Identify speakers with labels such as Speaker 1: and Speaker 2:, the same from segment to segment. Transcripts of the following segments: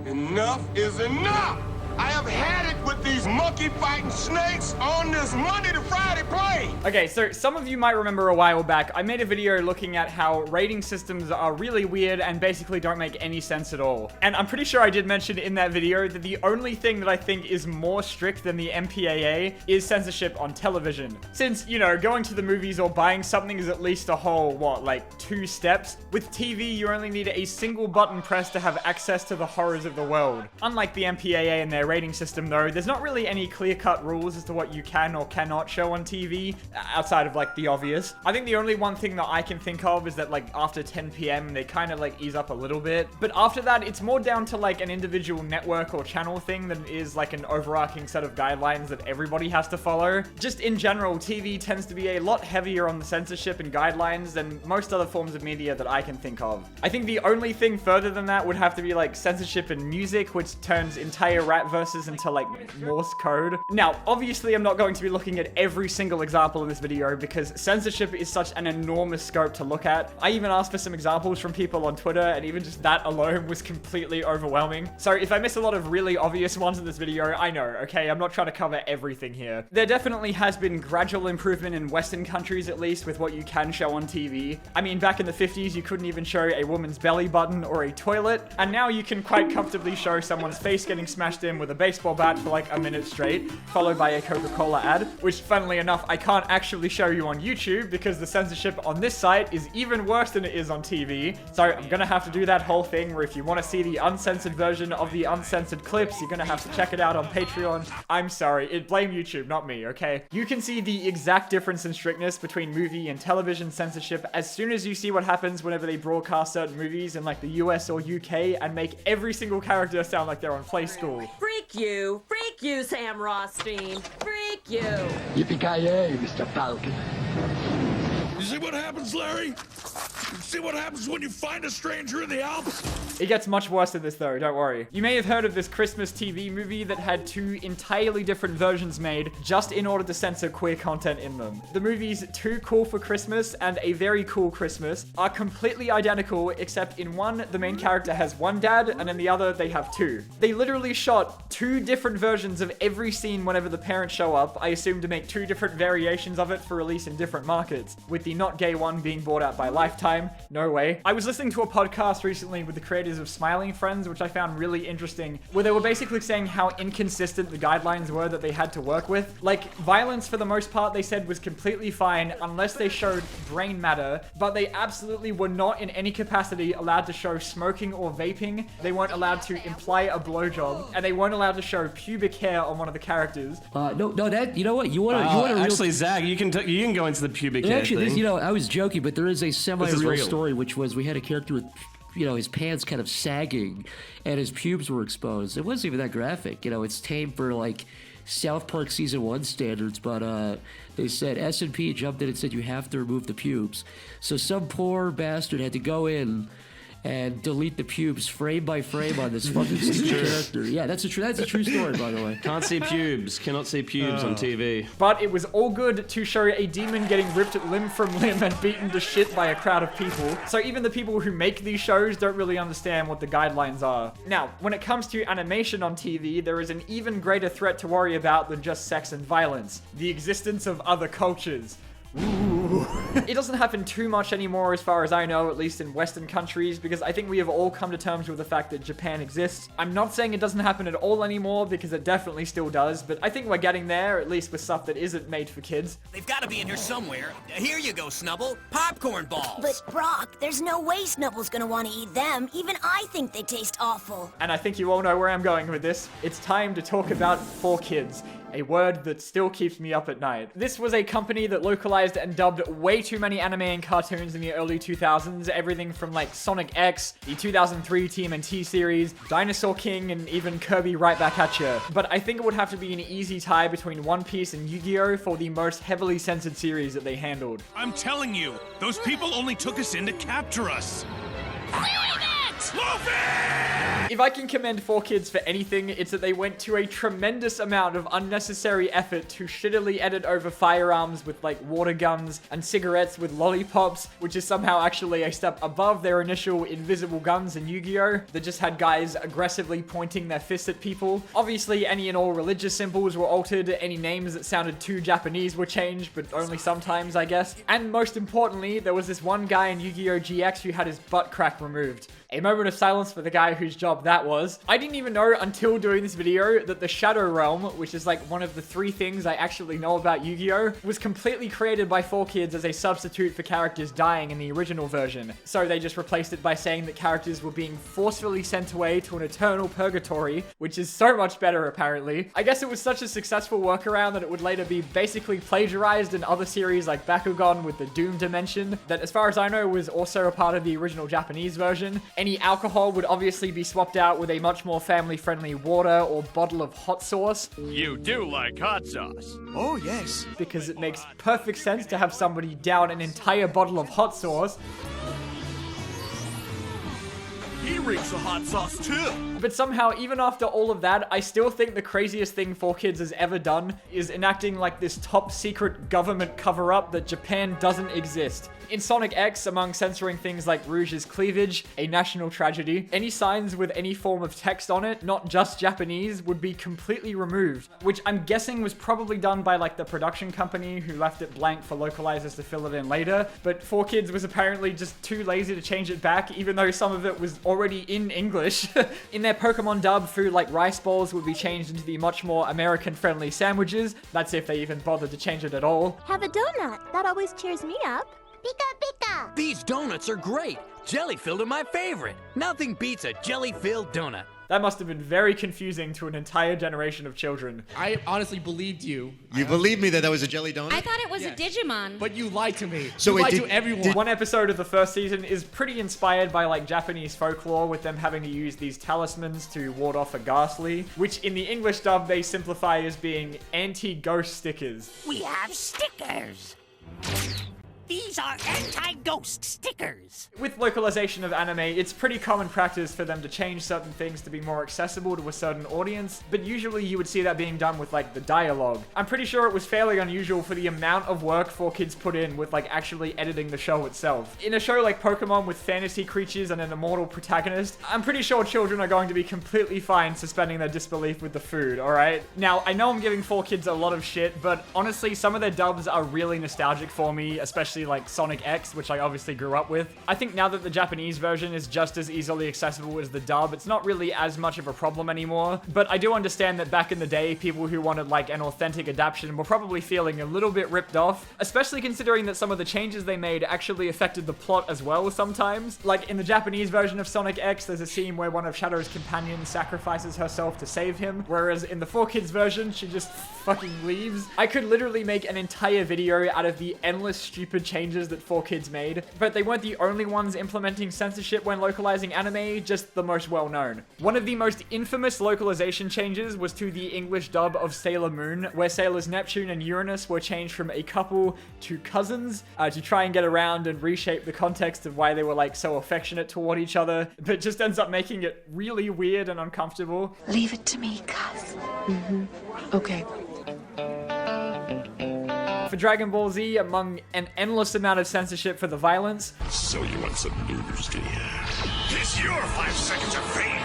Speaker 1: Enough is enough! I have had it with these monkey-fighting snakes on this Monday to Friday plane!
Speaker 2: Okay, so some of you might remember a while back, I made a video looking at how rating systems are really weird and basically don't make any sense at all. And I'm pretty sure I did mention in that video that the only thing that I think is more strict than the MPAA is censorship on television. Since, you know, going to the movies or buying something is at least a whole, what, like 2 steps? With TV, you only need a single button press to have access to the horrors of the world. Unlike the MPAA and their rating system though, there's not really any clear-cut rules as to what you can or cannot show on TV, outside of like the obvious. I think the only one thing that I can think of is that like after 10 p.m. they kind of like ease up a little bit, but after that it's more down to like an individual network or channel thing than it is like an overarching set of guidelines that everybody has to follow. Just in general, TV tends to be a lot heavier on the censorship and guidelines than most other forms of media that I can think of. I think the only thing further than that would have to be like censorship in music, which turns entire rap verses into like Morse code. Now, obviously I'm not going to be looking at every single example in this video because censorship is such an enormous scope to look at. I even asked for some examples from people on Twitter, and even just that alone was completely overwhelming. So if I miss a lot of really obvious ones in this video, I know, okay? I'm not trying to cover everything here. There definitely has been gradual improvement in Western countries, at least, with what you can show on TV. I mean, back in the 50s, you couldn't even show a woman's belly button or a toilet, and now you can quite comfortably show someone's face getting smashed in with a baseball bat for like a minute straight, followed by a Coca-Cola ad, which funnily enough, I can't actually show you on YouTube because the censorship on this site is even worse than it is on TV. So I'm gonna have to do that whole thing where if you want to see the uncensored version of the uncensored clips, you're gonna have to check it out on Patreon. I'm sorry, blame YouTube, not me, okay? You can see the exact difference in strictness between movie and television censorship as soon as you see what happens whenever they broadcast certain movies in like the US or UK and make every single character sound like they're on Play School.
Speaker 3: Freak you, Sam Rothstein. Freak you.
Speaker 4: Yippee-ki-yay, Mr. Falcon.
Speaker 5: You see what happens, Larry? You see what happens when you find a stranger in the Alps?
Speaker 2: It gets much worse than this though, don't worry. You may have heard of this Christmas TV movie that had 2 entirely different versions made just in order to censor queer content in them. The movies Too Cool for Christmas and A Very Cool Christmas are completely identical, except in one, the main character has 1 dad, and in the other, they have 2. They literally shot 2 different versions of every scene whenever the parents show up, I assume to make 2 different variations of it for release in different markets, with the not gay one being bought out by Lifetime. No way. I was listening to a podcast recently with the creators of Smiling Friends, which I found really interesting, where they were basically saying how inconsistent the guidelines were that they had to work with. Like, violence for the most part, they said was completely fine unless they showed brain matter, but they absolutely were not in any capacity allowed to show smoking or vaping. They weren't allowed to imply a blowjob, and they weren't allowed to show pubic hair on one of the characters.
Speaker 6: No, that, you know what, you want to
Speaker 7: actually, Zach, you can go into the pubic hair thing.
Speaker 6: You know, I was joking, but there is a semi-real story, which was we had a character with, you know, his pants kind of sagging and his pubes were exposed. It wasn't even that graphic. You know, it's tame for like South Park Season 1 standards, but they said S&P jumped in and said you have to remove the pubes. So some poor bastard had to go in and delete the pubes frame by frame on this fucking stupid character. Yeah, that's a true story, by the way.
Speaker 7: Can't see pubes. Cannot see pubes on TV.
Speaker 2: But it was all good to show a demon getting ripped limb from limb and beaten to shit by a crowd of people. So even the people who make these shows don't really understand what the guidelines are. Now, when it comes to animation on TV, there is an even greater threat to worry about than just sex and violence. The existence of other cultures. Ooh. It doesn't happen too much anymore as far as I know, at least in Western countries, because I think we have all come to terms with the fact that Japan exists. I'm not saying it doesn't happen at all anymore, because it definitely still does, but I think we're getting there, at least with stuff that isn't made for kids.
Speaker 8: They've got to be in here somewhere. Here you go, Snubble. Popcorn balls.
Speaker 9: But Brock, there's no way Snubble's gonna want to eat them. Even I think they taste awful.
Speaker 2: And I think you all know where I'm going with this. It's time to talk about 4Kids. A word that still keeps me up at night. This was a company that localized and dubbed way too many anime and cartoons in the early 2000s, everything from like Sonic X, the 2003 TMNT series, Dinosaur King, and even Kirby Right Back at Ya. But I think it would have to be an easy tie between One Piece and Yu-Gi-Oh! For the most heavily censored series that they handled.
Speaker 5: I'm telling you, those people only took us in to capture us.
Speaker 8: Doing it!
Speaker 5: Luffy!
Speaker 2: If I can commend 4Kids for anything, it's that they went to a tremendous amount of unnecessary effort to shittily edit over firearms with like water guns and cigarettes with lollipops, which is somehow actually a step above their initial invisible guns in Yu-Gi-Oh! That just had guys aggressively pointing their fists at people. Obviously, any and all religious symbols were altered, any names that sounded too Japanese were changed, but only sometimes, I guess. And most importantly, there was this one guy in Yu-Gi-Oh! GX who had his butt crack removed. A moment of silence for the guy whose job that was. I didn't even know until doing this video that the Shadow Realm, which is like one of the 3 things I actually know about Yu-Gi-Oh!, was completely created by 4Kids as a substitute for characters dying in the original version. So they just replaced it by saying that characters were being forcefully sent away to an eternal purgatory, which is so much better apparently. I guess it was such a successful workaround that it would later be basically plagiarized in other series like Bakugan with the Doom Dimension, that as far as I know was also a part of the original Japanese version. Any alcohol would obviously be swapped out with a much more family-friendly water or bottle of hot sauce.
Speaker 10: You do like hot sauce.
Speaker 8: Oh, yes.
Speaker 2: Because it makes perfect sense to have somebody down an entire bottle of hot sauce.
Speaker 10: He reeks of hot sauce too.
Speaker 2: But somehow, even after all of that, I still think the craziest thing 4Kids has ever done is enacting like this top secret government cover-up that Japan doesn't exist. In Sonic X, among censoring things like Rouge's cleavage, a national tragedy, any signs with any form of text on it, not just Japanese, would be completely removed, which I'm guessing was probably done by like the production company who left it blank for localizers to fill it in later, but 4Kids was apparently just too lazy to change it back, even though some of it was already in English. In their Pokemon dub, food like rice balls would be changed into the much more American-friendly sandwiches. That's if they even bothered to change it at all.
Speaker 11: Have a donut. That always cheers me up. Pika pika!
Speaker 8: These donuts are great. Jelly-filled are my favorite. Nothing beats a jelly-filled donut.
Speaker 2: That must have been very confusing to an entire generation of children.
Speaker 12: I honestly believed you.
Speaker 13: You believed me that was a jelly donut?
Speaker 11: I thought it was a Digimon.
Speaker 12: But you lied to me.
Speaker 13: So
Speaker 12: you lied to everyone.
Speaker 2: One episode of the first season is pretty inspired by like Japanese folklore, with them having to use these talismans to ward off a ghastly, which in the English dub they simplify as being anti-ghost stickers.
Speaker 14: We have stickers. These are anti-ghost stickers.
Speaker 2: With localization of anime, it's pretty common practice for them to change certain things to be more accessible to a certain audience, but usually you would see that being done with like the dialogue. I'm pretty sure it was fairly unusual for the amount of work 4Kids put in with like actually editing the show itself. In a show like Pokemon with fantasy creatures and an immortal protagonist, I'm pretty sure children are going to be completely fine suspending their disbelief with the food, alright? Now, I know I'm giving 4Kids a lot of shit, but honestly, some of their dubs are really nostalgic for me, especially like Sonic X, which I obviously grew up with. I think now that the Japanese version is just as easily accessible as the dub, it's not really as much of a problem anymore, but I do understand that back in the day, people who wanted like an authentic adaptation were probably feeling a little bit ripped off, especially considering that some of the changes they made actually affected the plot as well sometimes. Like in the Japanese version of Sonic X, there's a scene where one of Shadow's companions sacrifices herself to save him, whereas in the 4Kids version, she just fucking leaves. I could literally make an entire video out of the endless stupid changes that 4Kids made, but they weren't the only ones implementing censorship when localizing anime, just the most well-known. One of the most infamous localization changes was to the English dub of Sailor Moon, where Sailors Neptune and Uranus were changed from a couple to cousins, to try and get around and reshape the context of why they were like so affectionate toward each other, but just ends up making it really weird and uncomfortable.
Speaker 15: Leave it to me, cuz. Okay.
Speaker 2: For Dragon Ball Z, among an endless amount of censorship for the violence.
Speaker 5: So you want some noodles, do you? It's your 5 seconds of fame.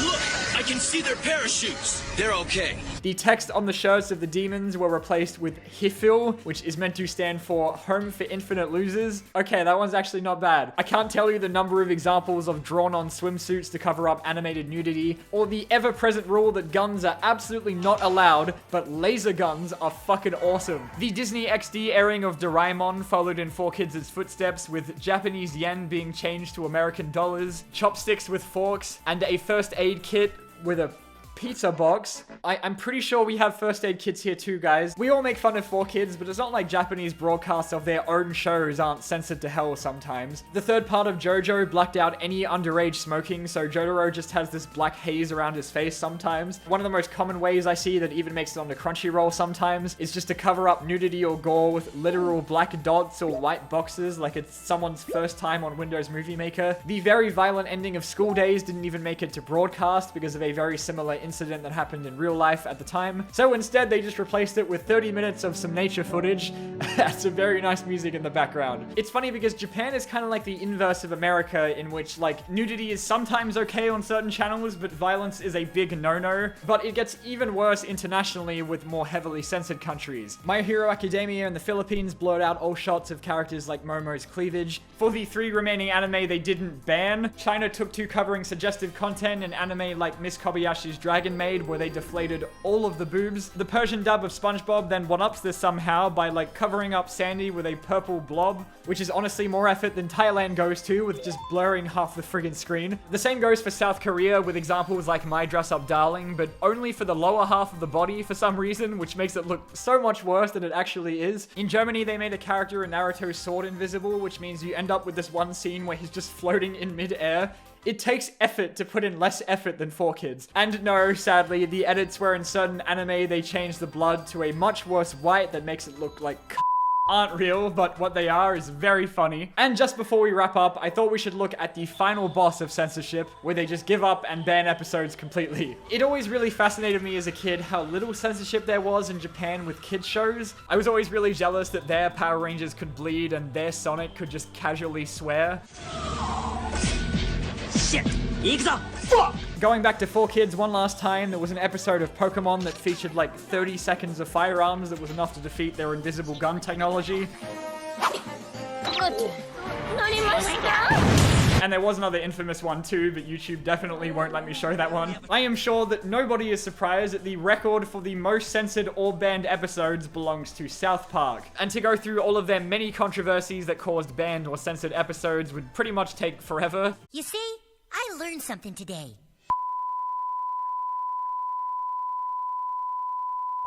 Speaker 8: Look, I can see their parachutes. They're okay.
Speaker 2: The text on the shirts of the demons were replaced with Hifil, which is meant to stand for Home for Infinite Losers. Okay, that one's actually not bad. I can't tell you the number of examples of drawn-on swimsuits to cover up animated nudity, or the ever-present rule that guns are absolutely not allowed, but laser guns are fucking awesome. The Disney XD airing of Doraemon followed in 4Kids' footsteps, with Japanese yen being changed to American dollars, chopsticks with forks, and a first aid kit with a pizza box. I'm pretty sure we have first aid kits here too, guys. We all make fun of 4Kids, but it's not like Japanese broadcasts of their own shows aren't censored to hell sometimes. The third part of JoJo blacked out any underage smoking, so Jotaro just has this black haze around his face sometimes. One of the most common ways I see that even makes it onto Crunchyroll sometimes is just to cover up nudity or gore with literal black dots or white boxes like it's someone's first time on Windows Movie Maker. The very violent ending of School Days didn't even make it to broadcast because of a very similar incident that happened in real life at the time. So instead they just replaced it with 30 minutes of some nature footage. That's some very nice music in the background. It's funny because Japan is kind of like the inverse of America, in which like nudity is sometimes okay on certain channels, but violence is a big no-no. But it gets even worse internationally with more heavily censored countries. My Hero Academia in the Philippines blurred out all shots of characters like Momo's cleavage. For the 3 remaining anime they didn't ban, China took to covering suggestive content in anime like Miss Kobayashi's Dragon Maid, where they deflated all of the boobs. The Persian dub of SpongeBob then one-ups this somehow by like covering up Sandy with a purple blob, which is honestly more effort than Thailand goes to with just blurring half the friggin' screen. The same goes for South Korea with examples like My Dress Up Darling, but only for the lower half of the body for some reason, which makes it look so much worse than it actually is. In Germany, they made a character in Naruto's sword invisible, which means you end up with this one scene where he's just floating in mid-air. It takes effort to put in less effort than 4Kids. And no, sadly, the edits where in certain anime they change the blood to a much worse white that makes it look like aren't real, but what they are is very funny. And just before we wrap up, I thought we should look at the final boss of censorship, where they just give up and ban episodes completely. It always really fascinated me as a kid how little censorship there was in Japan with kids shows. I was always really jealous that their Power Rangers could bleed and their Sonic could just casually swear.
Speaker 14: Shit!
Speaker 2: Fuck! Going back to 4Kids one last time, there was an episode of Pokemon that featured like 30 seconds of firearms that was enough to defeat their invisible gun technology. And there was another infamous one too, but YouTube definitely won't let me show that one. I am sure that nobody is surprised that the record for the most censored or banned episodes belongs to South Park. And to go through all of their many controversies that caused banned or censored episodes would pretty much take forever.
Speaker 9: You see, I learned something today.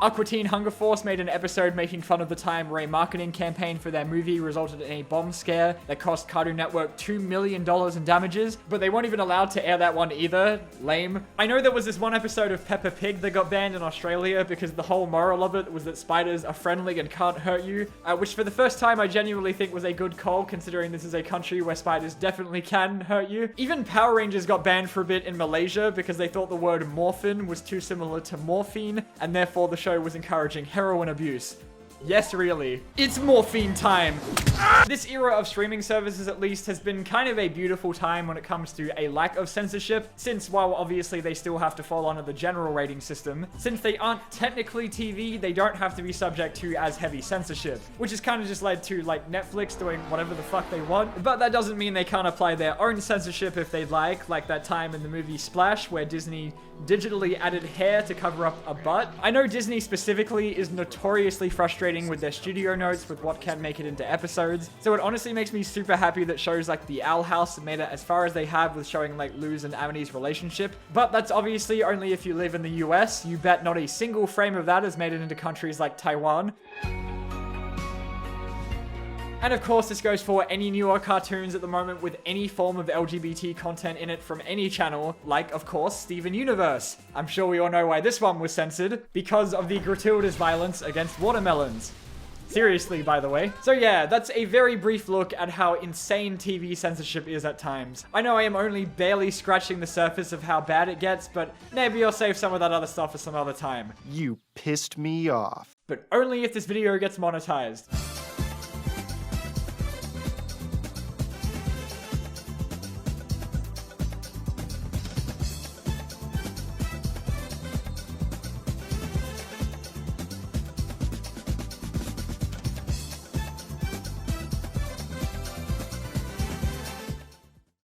Speaker 2: Aqua Teen Hunger Force made an episode making fun of the time where a marketing campaign for their movie resulted in a bomb scare that cost Cartoon Network $2 million in damages, but they weren't even allowed to air that one either. Lame. I know there was this one episode of Peppa Pig that got banned in Australia because the whole moral of it was that spiders are friendly and can't hurt you, which for the first time I genuinely think was a good call, considering this is a country where spiders definitely can hurt you. Even Power Rangers got banned for a bit in Malaysia because they thought the word morphin was too similar to morphine, and therefore the show was encouraging heroin abuse. Yes, really. It's morphine time! This era of streaming services, at least, has been kind of a beautiful time when it comes to a lack of censorship, since while obviously they still have to fall under the general rating system, since they aren't technically TV, they don't have to be subject to as heavy censorship, which has kind of just led to, like, Netflix doing whatever the fuck they want, but that doesn't mean they can't apply their own censorship if they'd like that time in the movie Splash, where Disney digitally added hair to cover up a butt. I know Disney specifically is notoriously frustrating with their studio notes with what can make it into episodes, so it honestly makes me super happy that shows like The Owl House made it as far as they have with showing like Luz and Amity's relationship, but that's obviously only if you live in the US. You bet not a single frame of that has made it into countries like Taiwan. And of course, this goes for any newer cartoons at the moment with any form of LGBT content in it from any channel, like, of course, Steven Universe. I'm sure we all know why this one was censored, because of the gratuitous violence against watermelons. Seriously, by the way. So yeah, that's a very brief look at how insane TV censorship is at times. I know I am only barely scratching the surface of how bad it gets, but maybe I'll save some of that other stuff for some other time.
Speaker 16: You pissed me off.
Speaker 2: But only if this video gets monetized.